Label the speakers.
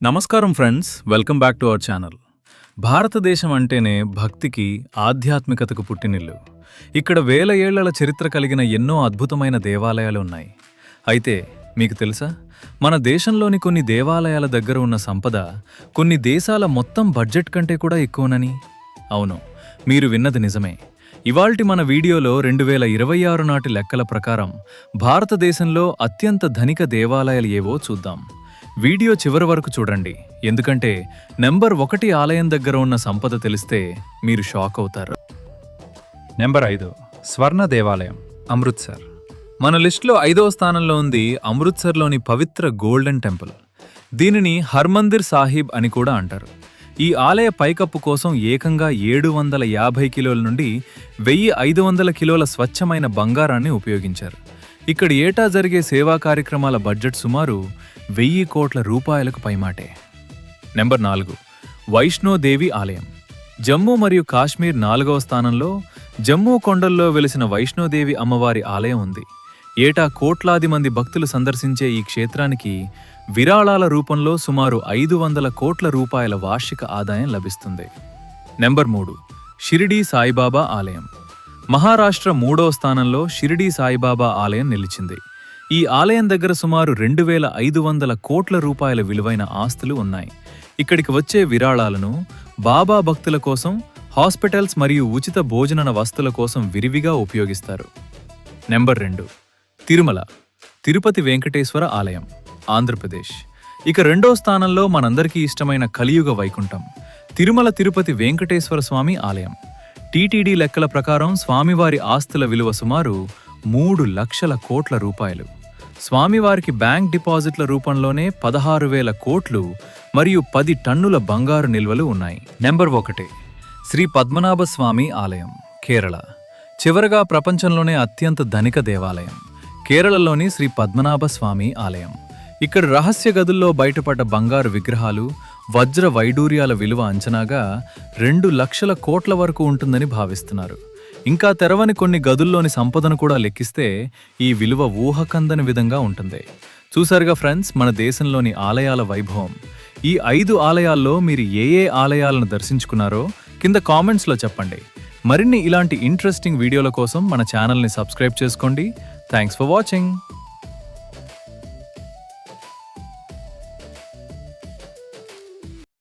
Speaker 1: నమస్కారం friends, welcome back to our channel. భారతదేశం అంటేనే భక్తికి, ఆధ్యాత్మికతకు పుట్టినిల్లు. ఇక్కడ వేల ఏళ్ల చరిత్ర కలిగిన ఎన్నో అద్భుతమైన దేవాలయాలు ఉన్నాయి. అయితే మీకు తెలుసా, మన దేశంలోని కొన్ని దేవాలయాల దగ్గర ఉన్న సంపద కొన్ని దేశాల మొత్తం బడ్జెట్ కంటే కూడా ఎక్కువనని? అవును, మీరు విన్నది నిజమే. ఇవాల్టి మన వీడియోలో 2026 నాటి లెక్కల ప్రకారం భారతదేశంలో అత్యంత ధనిక దేవాలయాలు ఏవో చూద్దాం. వీడియో చివరి వరకు చూడండి, ఎందుకంటే నెంబర్ 1 ఆలయం దగ్గర ఉన్న సంపద తెలిస్తే మీరు షాక్ అవుతారు.
Speaker 2: నెంబర్ 5 స్వర్ణ దేవాలయం, అమృత్సర్.
Speaker 1: మన లిస్టులో 5వ స్థానంలో ఉంది అమృత్సర్లోని పవిత్ర గోల్డెన్ టెంపుల్. దీనిని హర్మందిర్ సాహిబ్ అని కూడా అంటారు. ఈ ఆలయ పైకప్పు కోసం ఏకంగా 750 కిలోల నుండి 1500 కిలోల స్వచ్ఛమైన బంగారాన్ని ఉపయోగించారు. ఇక్కడ ఏటా జరిగే సేవా కార్యక్రమాల బడ్జెట్ సుమారు 1000 కోట్ల రూపాయలకు పైమాటే. నెంబర్ 4 వైష్ణోదేవి ఆలయం. జమ్మూ మరియు కాశ్మీర్ 4వ స్థానంలో జమ్మూ కొండల్లో వెలిసిన వైష్ణోదేవి అమ్మవారి ఆలయం ఉంది. ఏటా కోట్లాది మంది భక్తులు సందర్శించే ఈ క్షేత్రానికి విరాళాల రూపంలో సుమారు 500 కోట్ల రూపాయల వార్షిక ఆదాయం లభిస్తుంది. నెంబర్ 3 షిరిడీ సాయిబాబా ఆలయం. మహారాష్ట్ర 3వ స్థానంలో షిరిడీ సాయిబాబా ఆలయం నిలిచింది. ఈ ఆలయం దగ్గర సుమారు 2500 కోట్ల రూపాయల విలువైన ఆస్తులు ఉన్నాయి. ఇక్కడికి వచ్చే విరాళాలను బాబా భక్తుల కోసం, హాస్పిటల్స్ మరియు ఉచిత భోజన వస్తువుల కోసం విరివిగా ఉపయోగిస్తారు. నెంబర్ 2 తిరుమల తిరుపతి వెంకటేశ్వర ఆలయం, ఆంధ్రప్రదేశ్. ఇక 2వ స్థానంలో మనందరికీ ఇష్టమైన కలియుగ వైకుంఠం తిరుమల తిరుపతి వెంకటేశ్వర స్వామి ఆలయం. టీటీడీ లెక్కల ప్రకారం స్వామివారి ఆస్తుల విలువ సుమారు 3 లక్షల కోట్ల రూపాయలు. స్వామివారికి బ్యాంక్ డిపాజిట్ల రూపంలోనే 16,000 కోట్లు మరియు 10 టన్నుల బంగారు నిల్వలు ఉన్నాయి. నెంబర్ 1 శ్రీ పద్మనాభ స్వామి ఆలయం, కేరళ. చివరగా ప్రపంచంలోనే అత్యంత ధనిక దేవాలయం కేరళలోని శ్రీ పద్మనాభ స్వామి ఆలయం. ఇక్కడ రహస్య గదుల్లో బయటపడ్డ బంగారు విగ్రహాలు, వజ్ర వైడూర్యాల విలువ అంచనాగా 2 లక్షల కోట్ల వరకు ఉంటుందని భావిస్తున్నారు. ఇంకా తెరవని కొన్ని గదుల్లోని సంపదను కూడా లెక్కిస్తే ఈ విలువ ఊహకందని విధంగా ఉంటుంది. చూసారుగా ఫ్రెండ్స్, మన దేశంలోని ఆలయాల వైభవం. ఈ 5 ఆలయాల్లో మీరు ఏ ఆలయాలను దర్శించుకున్నారో కింద కామెంట్స్లో చెప్పండి. మరిన్ని ఇలాంటి ఇంట్రెస్టింగ్ వీడియోల కోసం మన ఛానల్ని సబ్స్క్రైబ్ చేసుకోండి. Thanks for watching.